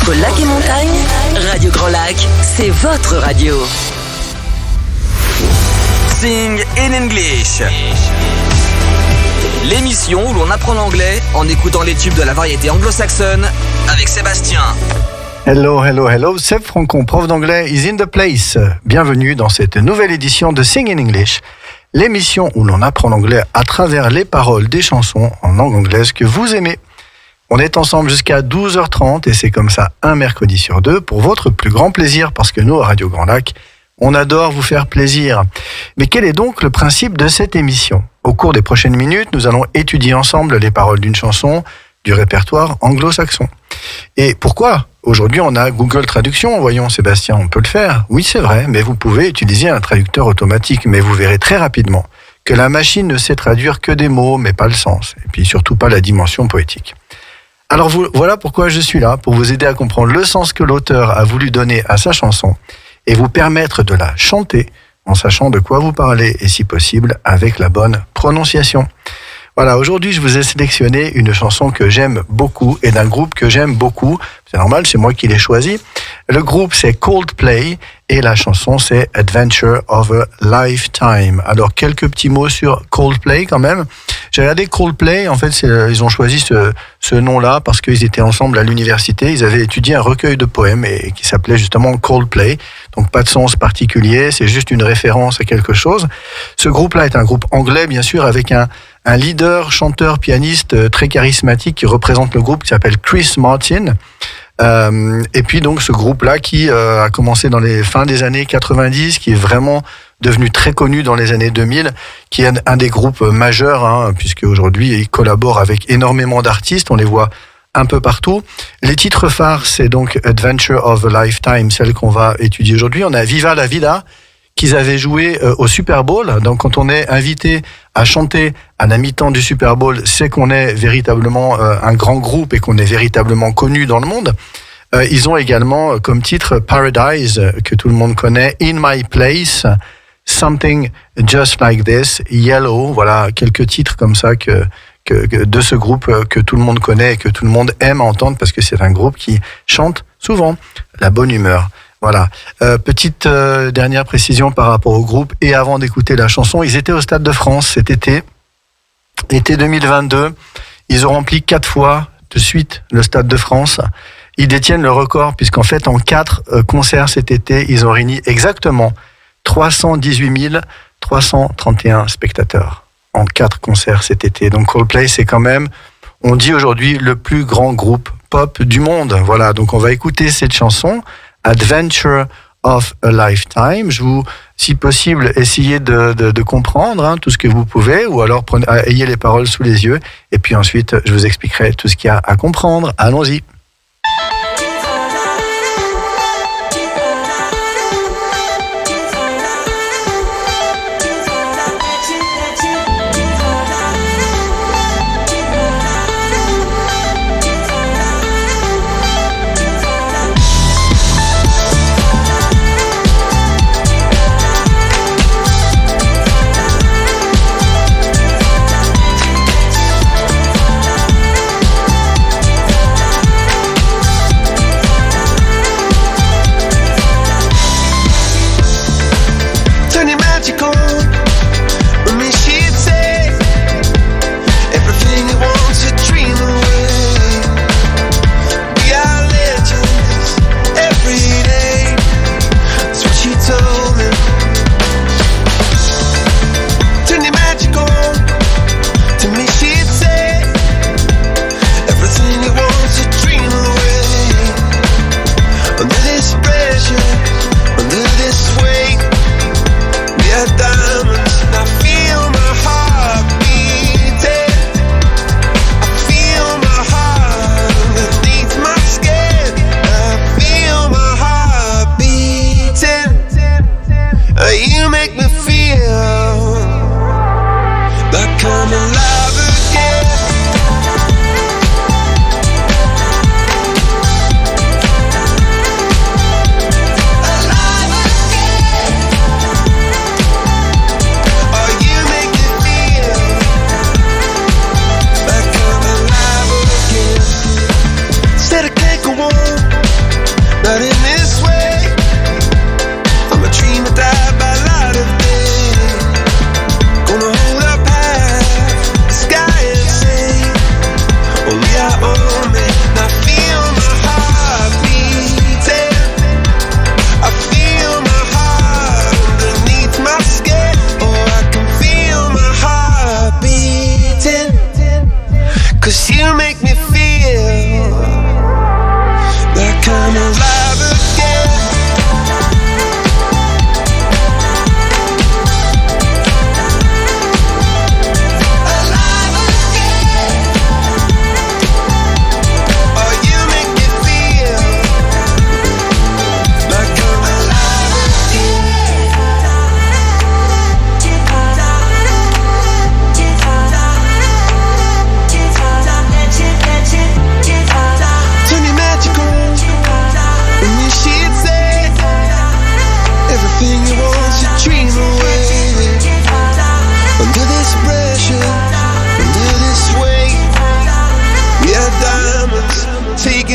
Entre lac et montagne, Radio Grand Lac, c'est votre radio. Sing in English. L'émission où l'on apprend l'anglais en écoutant les tubes de la variété anglo-saxonne avec Sébastien. Hello, hello, hello, Seb Francon, prof d'anglais, is in the place. Bienvenue dans cette nouvelle édition de Sing in English, l'émission où l'on apprend l'anglais à travers les paroles des chansons en langue anglaise que vous aimez. On est ensemble jusqu'à 12h30 et c'est comme ça un mercredi sur deux pour votre plus grand plaisir parce que nous, à Radio Grand Lac, on adore vous faire plaisir. Mais quel est donc le principe de cette émission ? Au cours des prochaines minutes, nous allons étudier ensemble les paroles d'une chanson du répertoire anglo-saxon. Et pourquoi ? Aujourd'hui, on a Google Traduction. Voyons, Sébastien, on peut le faire. Oui, c'est vrai, mais vous pouvez utiliser un traducteur automatique. Mais vous verrez très rapidement que la machine ne sait traduire que des mots, mais pas le sens. Et puis surtout pas la dimension poétique. Alors voilà pourquoi je suis là, pour vous aider à comprendre le sens que l'auteur a voulu donner à sa chanson et vous permettre de la chanter en sachant de quoi vous parlez et si possible avec la bonne prononciation. Voilà, aujourd'hui je vous ai sélectionné une chanson que j'aime beaucoup et d'un groupe que j'aime beaucoup. C'est normal, c'est moi qui l'ai choisi. Le groupe c'est Coldplay et la chanson c'est Adventure of a Lifetime. Alors quelques petits mots sur Coldplay quand même. J'ai regardé Coldplay, en fait ils ont choisi ce nom-là parce qu'ils étaient ensemble à l'université. Ils avaient étudié un recueil de poèmes et qui s'appelait justement Coldplay. Donc pas de sens particulier, c'est juste une référence à quelque chose. Ce groupe-là est un groupe anglais bien sûr avec un leader, chanteur, pianiste très charismatique qui représente le groupe qui s'appelle Chris Martin. Et puis donc ce groupe-là qui a commencé dans les fins des années 90, qui est vraiment devenu très connu dans les années 2000, qui est un des groupes majeurs, puisque aujourd'hui il collabore avec énormément d'artistes, on les voit un peu partout. Les titres phares, c'est donc Adventure of a Lifetime, celle qu'on va étudier aujourd'hui. On a Viva la Vida, qu'ils avaient joué au Super Bowl. Donc quand on est invité à chanter à la mi-temps du Super Bowl, c'est qu'on est véritablement un grand groupe et qu'on est véritablement connu dans le monde. Ils ont également comme titre Paradise, que tout le monde connaît, In My Place, Something Just Like This, Yellow. Voilà, quelques titres comme ça que de ce groupe que tout le monde connaît et que tout le monde aime entendre parce que c'est un groupe qui chante souvent la bonne humeur. Voilà. Petite dernière précision par rapport au groupe et avant d'écouter la chanson, ils étaient au Stade de France cet été 2022. Ils ont rempli 4 fois de suite le Stade de France. Ils détiennent le record puisqu'en fait en 4 concerts cet été, ils ont réuni exactement 318 331 spectateurs en 4 concerts cet été. Donc Coldplay, c'est quand même, on dit aujourd'hui, le plus grand groupe pop du monde. Voilà, donc on va écouter cette chanson, Adventure of a Lifetime. Je vous, si possible, essayez de comprendre tout ce que vous pouvez, ou alors ayez les paroles sous les yeux, et puis ensuite, je vous expliquerai tout ce qu'il y a à comprendre. Allons-y.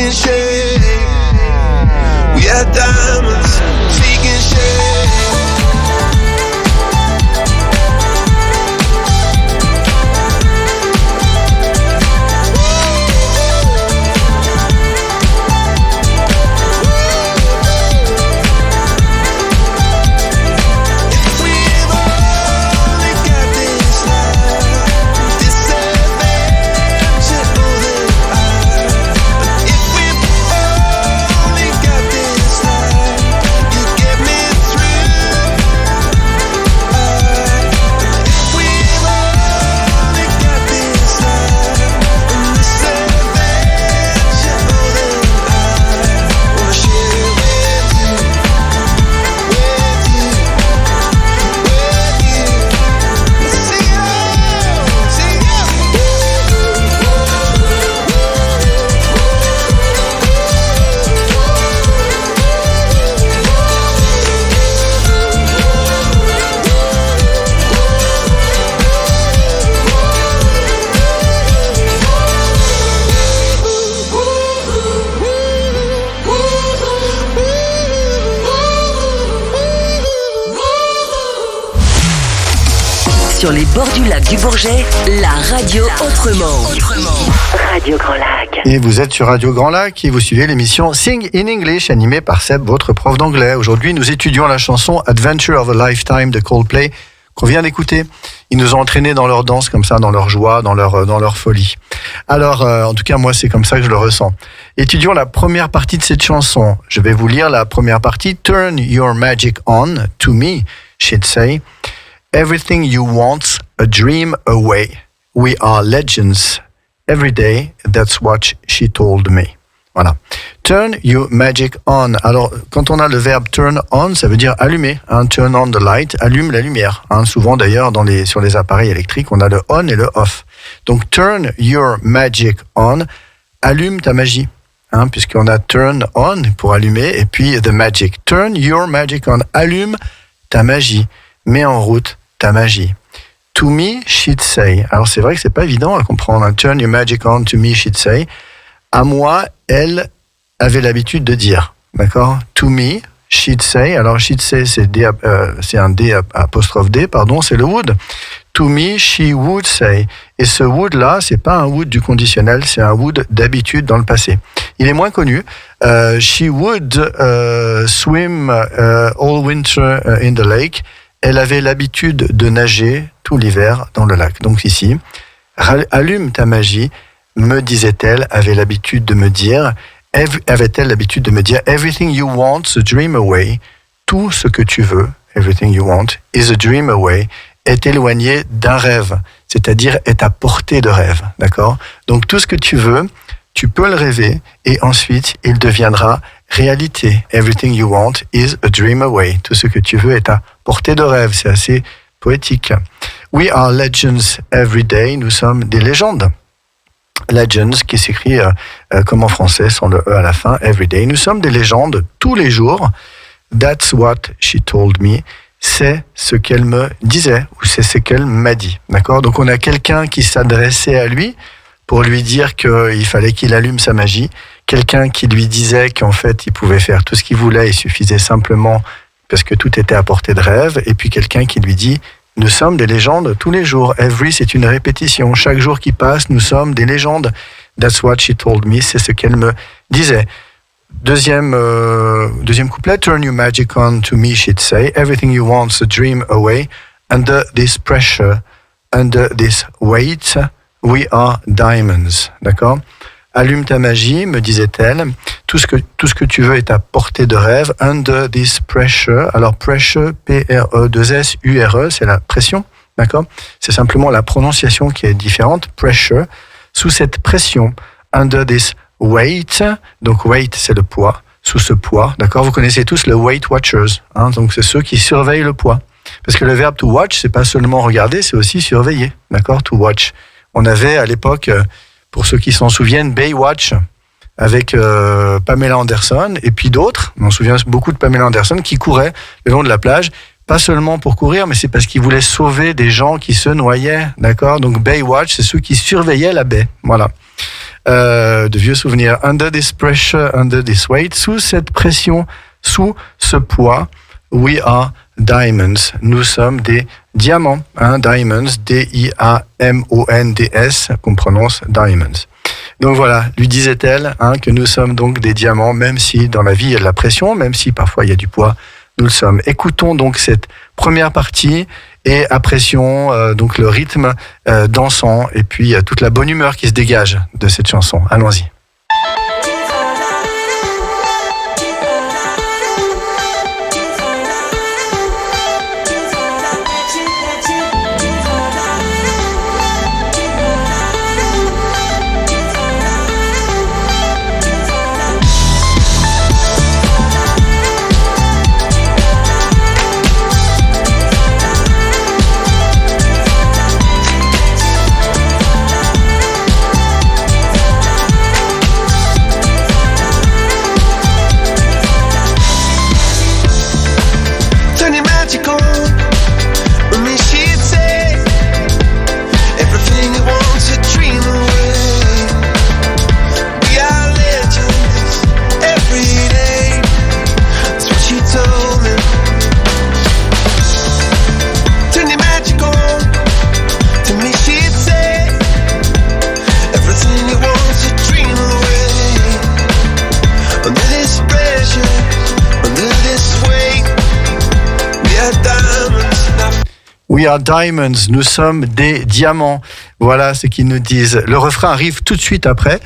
taking shape. We are diamonds taking shape. Sur les bords du lac du Bourget, la radio autrement. Radio Grand Lac. Et vous êtes sur Radio Grand Lac et vous suivez l'émission Sing in English animée par Seb, votre prof d'anglais. Aujourd'hui, nous étudions la chanson Adventure of a Lifetime de Coldplay qu'on vient d'écouter. Ils nous ont entraînés dans leur danse comme ça, dans leur joie, dans leur folie. Alors, en tout cas, moi, c'est comme ça que je le ressens. Étudions la première partie de cette chanson. Je vais vous lire la première partie. Turn your magic on to me, she'd say. Everything you want's a dream away. We are legends. Every day, that's what she told me. Voilà. Turn your magic on. Alors, quand on a le verbe turn on, ça veut dire allumer. Hein, turn on the light, allume la lumière. Hein, souvent, d'ailleurs, sur les appareils électriques, on a le on et le off. Donc, turn your magic on, allume ta magie. Hein, puisqu'on a turn on pour allumer, et puis the magic. Turn your magic on, allume ta magie. Mets en route ta magie. To me, she'd say. Alors c'est vrai que c'est pas évident à comprendre. Turn your magic on to me, she'd say. À moi, elle avait l'habitude de dire. D'accord? To me, she'd say. Alors she'd say, c'est un D apostrophe D, pardon, c'est le would. To me, she would say. Et ce would là, c'est pas un would du conditionnel, c'est un would d'habitude dans le passé. Il est moins connu. She would swim all winter in the lake. Elle avait l'habitude de nager tout l'hiver dans le lac. Donc ici, allume ta magie, me disait-elle, avait-elle l'habitude de me dire, everything you want's a dream away, tout ce que tu veux, everything you want, is a dream away, est éloigné d'un rêve, c'est-à-dire est à portée de rêve, d'accord? Donc tout ce que tu veux, tu peux le rêver et ensuite il deviendra réalité. Everything you want is a dream away. Tout ce que tu veux est à portée de rêve. C'est assez poétique. We are legends every day. Nous sommes des légendes. Legends, qui s'écrit comme en français, sans le E à la fin, every day. Nous sommes des légendes tous les jours. That's what she told me. C'est ce qu'elle me disait, ou c'est ce qu'elle m'a dit. D'accord? Donc on a quelqu'un qui s'adressait à lui pour lui dire qu'il fallait qu'il allume sa magie. Quelqu'un qui lui disait qu'en fait, il pouvait faire tout ce qu'il voulait, il suffisait simplement parce que tout était à portée de rêve. Et puis quelqu'un qui lui dit, nous sommes des légendes tous les jours. Every, c'est une répétition. Chaque jour qui passe, nous sommes des légendes. That's what she told me. C'est ce qu'elle me disait. Deuxième couplet. Turn your magic on to me, she'd say. Everything you want's a dream away. Under this pressure, under this weight, we are diamonds. D'accord? Allume ta magie, me disait-elle. Tout ce que tu veux est à portée de rêve. Under this pressure. Alors pressure, P-R-E-2-S-U-R-E, c'est la pression, d'accord? C'est simplement la prononciation qui est différente. Pressure. Sous cette pression. Under this weight. Donc weight, c'est le poids. Sous ce poids, d'accord? Vous connaissez tous le Weight Watchers. Hein? Donc c'est ceux qui surveillent le poids. Parce que le verbe to watch, c'est pas seulement regarder, c'est aussi surveiller, d'accord? To watch. On avait à l'époque, pour ceux qui s'en souviennent, Baywatch avec Pamela Anderson et puis d'autres. On se souvient beaucoup de Pamela Anderson qui courait le long de la plage, pas seulement pour courir, mais c'est parce qu'ils voulaient sauver des gens qui se noyaient, d'accord? Donc Baywatch, c'est ceux qui surveillaient la baie, voilà. de vieux souvenirs. Under this pressure, under this weight, sous cette pression, sous ce poids, we are diamonds. Nous sommes des diamants. Diamonds, D-I-A-M-O-N-D-S, qu'on prononce diamonds. Donc voilà, lui disait-elle que nous sommes donc des diamants, même si dans la vie il y a de la pression, même si parfois il y a du poids, nous le sommes. Écoutons donc cette première partie et apprécions donc le rythme dansant et puis toute la bonne humeur qui se dégage de cette chanson. Allons-y. We are diamonds, nous sommes des diamants. Voilà ce qu'ils nous disent. Le refrain arrive tout de suite après.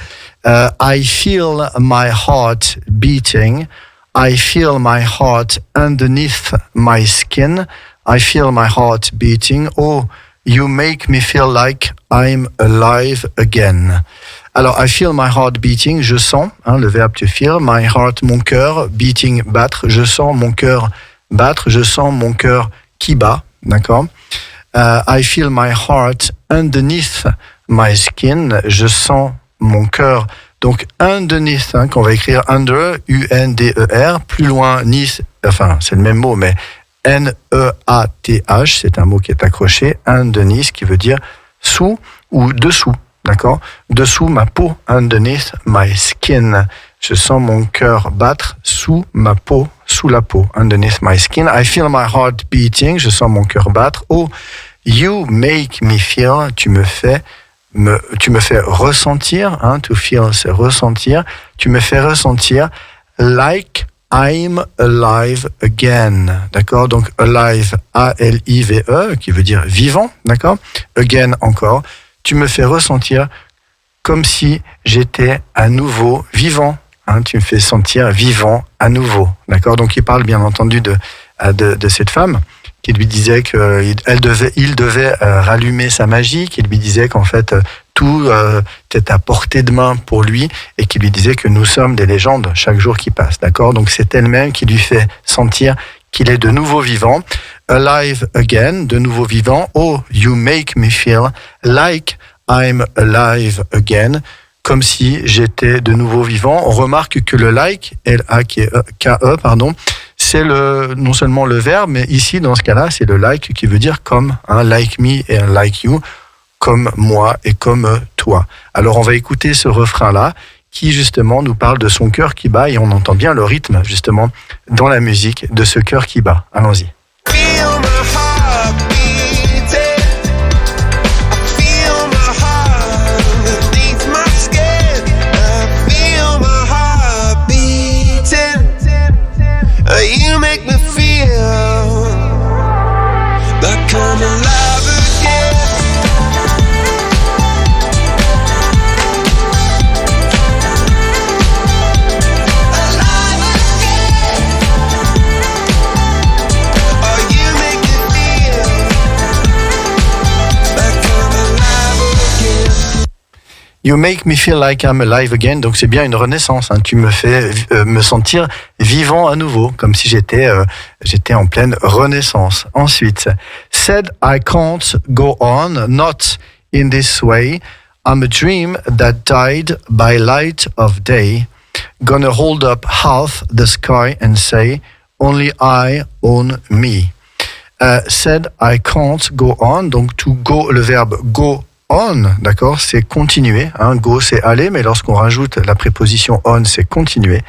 I feel my heart beating. I feel my heart underneath my skin. I feel my heart beating. Oh, you make me feel like I'm alive again. Alors, I feel my heart beating, je sens, le verbe to feel, my heart, mon cœur, beating, battre, je sens mon cœur battre, je sens mon cœur qui bat, d'accord? I feel my heart underneath my skin, je sens mon cœur, donc underneath, qu'on va écrire under, U-N-D-E-R, plus loin, c'est le même mot, mais N-E-A-T-H, c'est un mot qui est accroché, underneath, qui veut dire sous ou dessous. D'accord? Dessous ma peau, underneath my skin. Je sens mon cœur battre sous ma peau, sous la peau, underneath my skin. I feel my heart beating. Je sens mon cœur battre. Oh, you make me feel. Tu me fais ressentir. To feel, c'est ressentir. Tu me fais ressentir like I'm alive again. D'accord? Donc alive, A-L-I-V-E, qui veut dire vivant. D'accord? Again encore. Tu me fais ressentir comme si j'étais à nouveau vivant. Tu me fais sentir vivant à nouveau. D'accord? Donc il parle bien entendu de cette femme qui lui disait qu'il devait rallumer sa magie, qui lui disait qu'en fait tout était à portée de main pour lui et qui lui disait que nous sommes des légendes chaque jour qui passe. D'accord? Donc c'est elle-même qui lui fait sentir qu'il est de nouveau vivant. Alive again, de nouveau vivant. Oh, you make me feel like I'm alive again, comme si j'étais de nouveau vivant. On remarque que le like, L-A-K-E, c'est non seulement le verbe, mais ici, dans ce cas-là, c'est le like qui veut dire comme, like me et like you, comme moi et comme toi. Alors, on va écouter ce refrain-là, qui justement nous parle de son cœur qui bat, et on entend bien le rythme, justement, dans la musique de ce cœur qui bat. Allons-y. You make me feel like I'm alive again. Alive again. Oh, you make me feel like I'm alive again. You make me feel like I'm alive again. Donc c'est bien une renaissance. Tu me fais me sentir vivant à nouveau, comme si j'étais en pleine renaissance. Ensuite, said I can't go on, not in this way. I'm a dream that died by light of day. Gonna hold up half the sky and say, only I own me. Said I can't go on. Donc to go, le verbe go on, d'accord, c'est continuer. Hein. Go, c'est aller, mais lorsqu'on rajoute la préposition on, c'est continuer.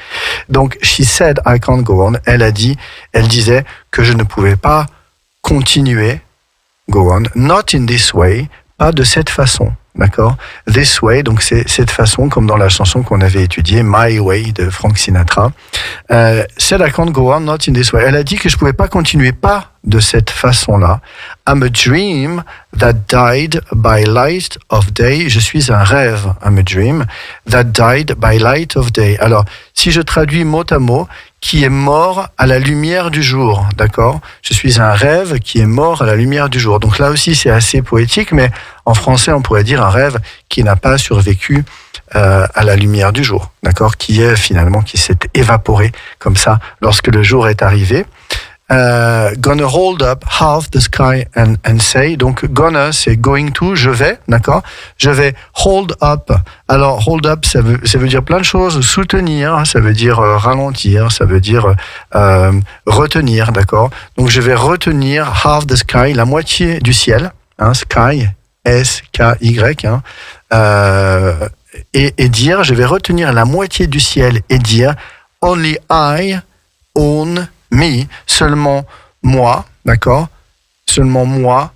Donc, she said I can't go on. Elle disait que je ne pouvais pas continuer. Go on. Not in this way. Pas de cette façon. D'accord? This way, donc c'est cette façon, comme dans la chanson qu'on avait étudiée, My Way de Frank Sinatra. Said I can't go on, not in this way. Elle a dit que je pouvais pas continuer, pas de cette façon-là. I'm a dream that died by light of day. Je suis un rêve. I'm a dream that died by light of day. Alors, si je traduis mot à mot, qui est mort à la lumière du jour, d'accord? Je suis un rêve qui est mort à la lumière du jour. Donc là aussi, c'est assez poétique, mais en français, on pourrait dire un rêve qui n'a pas survécu à la lumière du jour, d'accord? Qui s'est évaporé comme ça lorsque le jour est arrivé. Gonna hold up half the sky and say. Donc gonna, c'est going to, je vais, d'accord? Je vais hold up. Alors hold up, ça veut dire plein de choses. Soutenir, ça veut dire ralentir, ça veut dire retenir, d'accord? Donc je vais retenir half the sky, la moitié du ciel, hein, sky, S-K-Y, hein, et dire, je vais retenir la moitié du ciel et dire only I own me, seulement moi, d'accord? Seulement moi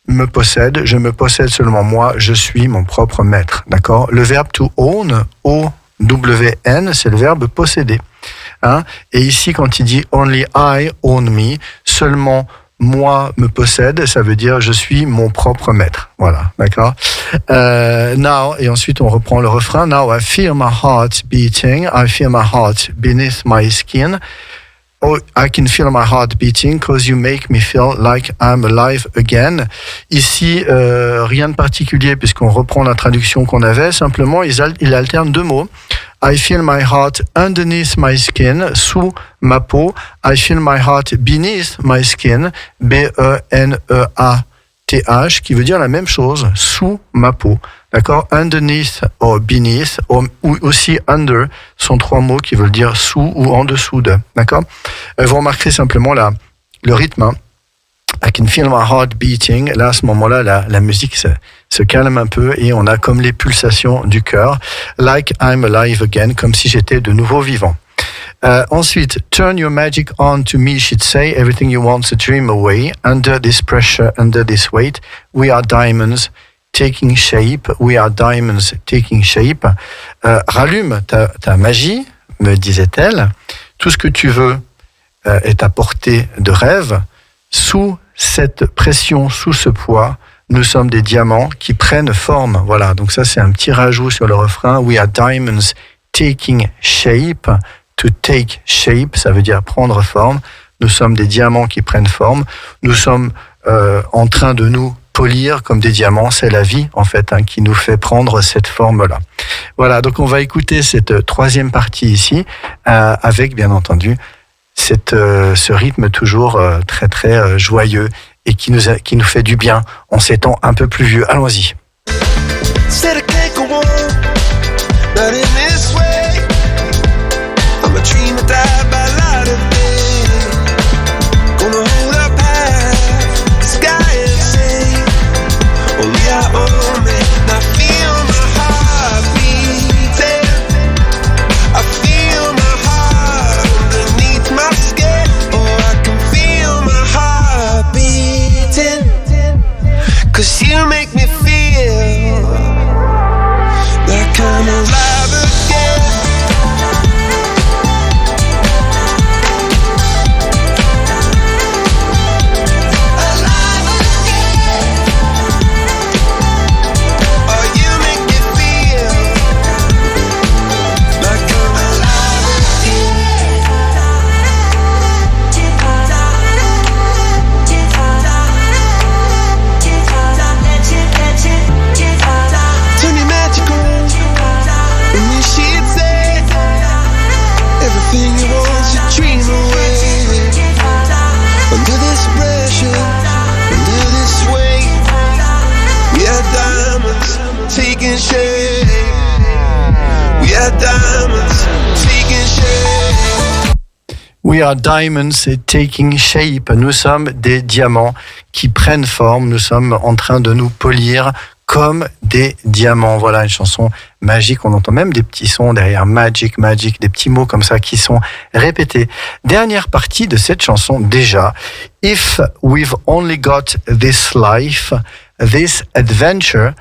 me possède, je me possède seulement moi, je suis mon propre maître, d'accord? Le verbe to own, O-W-N, c'est le verbe posséder. Hein? Et ici, quand il dit only I own me, seulement moi me possède, ça veut dire je suis mon propre maître. Voilà, d'accord? Now, et ensuite on reprend le refrain. Now I feel my heart beating, I feel my heart beneath my skin. Oh, I can feel my heart beating because you make me feel like I'm alive again. Ici, rien de particulier puisqu'on reprend la traduction qu'on avait. Simplement, il alterne deux mots. I feel my heart underneath my skin, sous ma peau. I feel my heart beneath my skin, B-E-N-E-A-T-H, qui veut dire la même chose, sous ma peau. D'accord? Underneath ou beneath, ou aussi under, sont trois mots qui veulent dire sous ou en dessous de. D'accord? Vous remarquerez simplement le rythme. Hein. I can feel my heart beating. Là, à ce moment-là, la musique se calme un peu et on a comme les pulsations du cœur. Like I'm alive again, comme si j'étais de nouveau vivant. Ensuite, turn your magic on to me, she'd say. Everything you want to dream away. Under this pressure, under this weight, we are diamonds taking shape. We are diamonds taking shape. Rallume ta magie, me disait-elle. Tout ce que tu veux est à portée de rêve. Sous cette pression, sous ce poids, nous sommes des diamants qui prennent forme. Voilà, donc ça c'est un petit rajout sur le refrain. We are diamonds taking shape. To take shape, ça veut dire prendre forme. Nous sommes des diamants qui prennent forme. Nous sommes en train de nous polir comme des diamants. C'est la vie, en fait, hein, qui nous fait prendre cette forme-là. Voilà, donc on va écouter cette troisième partie ici, avec, bien entendu, ce rythme toujours très, très joyeux et qui nous fait du bien en ces temps un peu pluvieux. Allons-y. Said I can't go on, not in this way. I'm a dream that died by light of day. Gonna hold up half the sky and say, only I own me. Now feel my heart beating. I feel my heart underneath my skin. Oh, I can feel my heart beating. 'Cause you make me feel like I'm alive again. Alive again. Oh, you make me feel like I'm alive again. Turn your magic on, and you should say everything you want to dream away. Under this pressure, under this weight, we are diamonds taking shape. We are diamonds taking shape. We are diamonds taking shape. Nous sommes des diamants qui prennent forme. Nous sommes en train de nous polir comme des diamants. Voilà une chanson magique. On entend même des petits sons derrière magic, magic, des petits mots comme ça qui sont répétés. Dernière partie de cette chanson déjà. If we've only got this life, this adventure,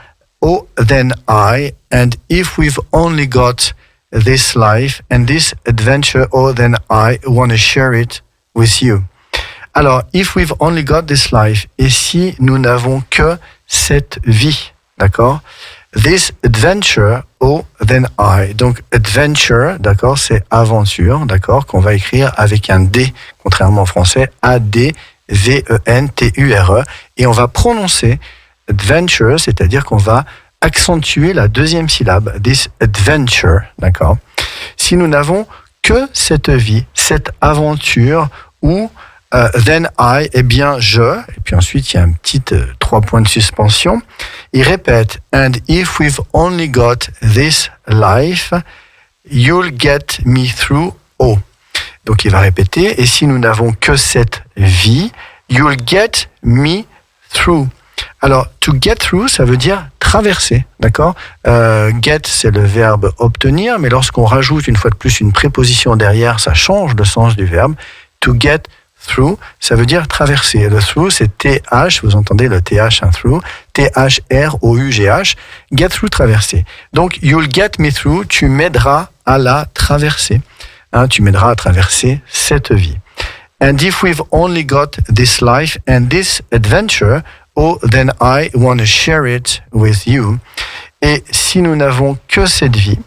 oh then I. And if we've only got this life and this adventure, oh then I want to share it with you. Alors, if we've only got this life, et si nous n'avons que cette vie, d'accord? This adventure, oh, then I. Donc, adventure, d'accord, c'est aventure, d'accord, qu'on va écrire avec un D, contrairement en français, A-D-V-E-N-T-U-R-E. Et on va prononcer adventure, c'est-à-dire qu'on va accentuer la deuxième syllabe, this adventure, d'accord? Si nous n'avons que cette vie, cette aventure, ou then I, eh bien je, et puis ensuite il y a un petit 3 points de suspension. Il répète, and if we've only got this life, you'll get me through, oh. Donc il va répéter, et si nous n'avons que cette vie, you'll get me through. Alors, to get through, ça veut dire traverser, d'accord? Get, c'est le verbe obtenir, mais lorsqu'on rajoute une fois de plus une préposition derrière, ça change le sens du verbe. To get through, ça veut dire traverser. Le through, c'est TH, vous entendez le TH, un through, T-H-R-O-U-G-H, get through, traverser. Donc, you'll get me through, tu m'aideras à la traverser. Hein, tu m'aideras à traverser cette vie. And if we've only got this life and this adventure, oh, then I want to share it with you. Et si nous n'avons que cette vie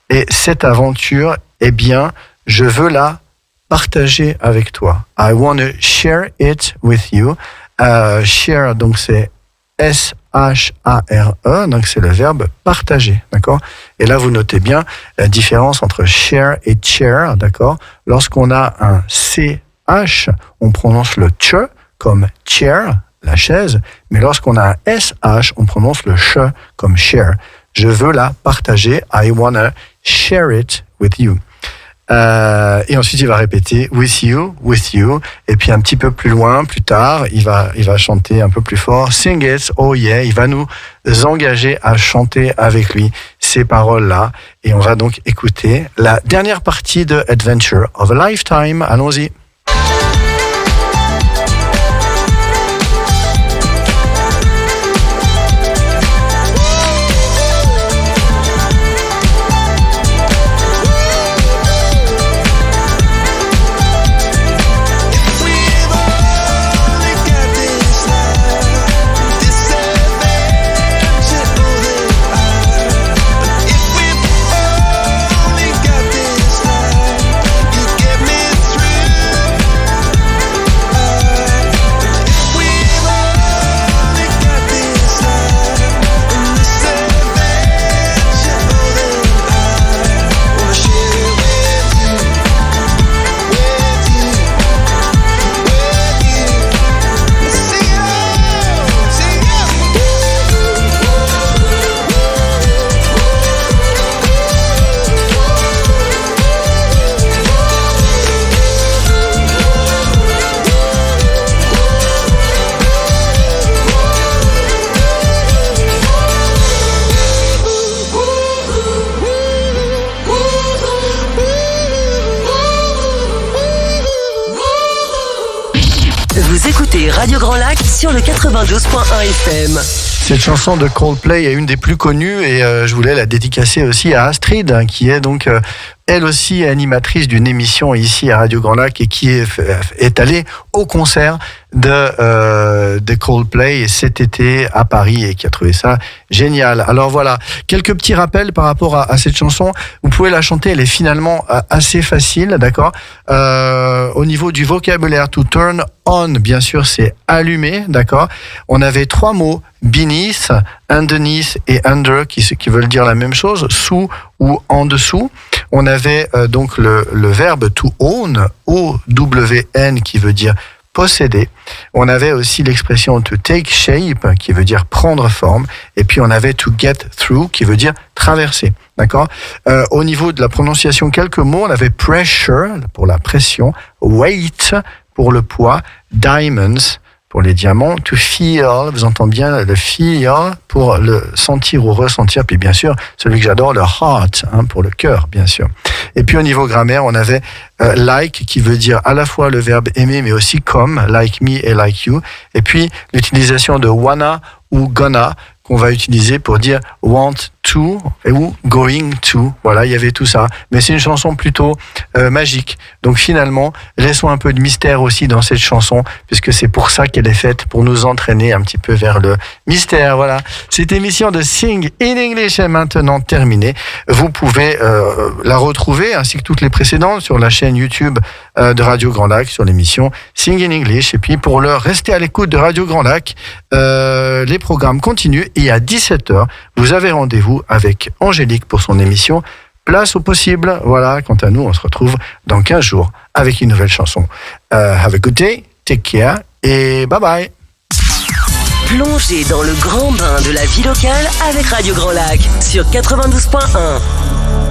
et cette aventure, eh bien, je veux la partager avec toi. I want to share it with you. Share, donc c'est S-H-A-R-E, donc c'est le verbe partager, d'accord? Et là, vous notez bien la différence entre share et chair, d'accord? Lorsqu'on a un C-H, on prononce le ch comme chair, la chaise, mais lorsqu'on a un SH, on prononce le ch comme share. Je veux la partager. I wanna share it with you. Et ensuite, il va répéter with you, et puis un petit peu plus loin, plus tard, il va chanter un peu plus fort, sing it, oh yeah, il va nous engager à chanter avec lui ces paroles-là, et on va donc écouter la dernière partie de Adventure of a Lifetime. Allons-y. Radio Grand Lac sur le 92.1 FM. Cette chanson de Coldplay est une des plus connues et je voulais la dédicacer aussi à Astrid, qui est donc elle aussi animatrice d'une émission ici à Radio Grand Lac et qui est allée au concert de Coldplay cet été à Paris et qui a trouvé ça génial. Alors voilà, quelques petits rappels par rapport à cette chanson. Vous pouvez la chanter, elle est finalement assez facile, d'accord? Au niveau du vocabulaire, to turn on, bien sûr, c'est allumer, d'accord? On avait 3 mots, beneath, underneath et under, qui veulent dire la même chose, sous ou en dessous. On avait donc le verbe to own, O-W-N, qui veut dire posséder. On avait aussi l'expression to take shape, qui veut dire prendre forme. Et puis on avait to get through, qui veut dire traverser. D'accord? Au niveau de la prononciation, quelques mots. On avait pressure, pour la pression, weight, pour le poids, diamonds, pour les diamants. To feel, vous entendez bien le feel pour le sentir ou ressentir. Puis bien sûr, celui que j'adore, le heart, pour le cœur, bien sûr. Et puis au niveau grammaire, on avait like qui veut dire à la fois le verbe aimer, mais aussi comme, like me et like you. Et puis l'utilisation de wanna ou gonna qu'on va utiliser pour dire want to ou going to. Voilà, il y avait tout ça. Mais c'est une chanson plutôt magique. Donc finalement, laissons un peu de mystère aussi dans cette chanson, puisque c'est pour ça qu'elle est faite, pour nous entraîner un petit peu vers le mystère. Voilà. Cette émission de Sing in English est maintenant terminée. Vous pouvez la retrouver, ainsi que toutes les précédentes, sur la chaîne YouTube de Radio Grand Lac, sur l'émission Sing in English. Et puis pour l'heure, restez à l'écoute de Radio Grand Lac. Les programmes continuent et à 17h, vous avez rendez-vous avec Angélique pour son émission Place au possible. Voilà, quant à nous, on se retrouve dans 15 jours avec une nouvelle chanson. Have a good day, take care et bye bye. Plongez dans le grand bain de la vie locale avec Radio Grand Lac sur 92.1.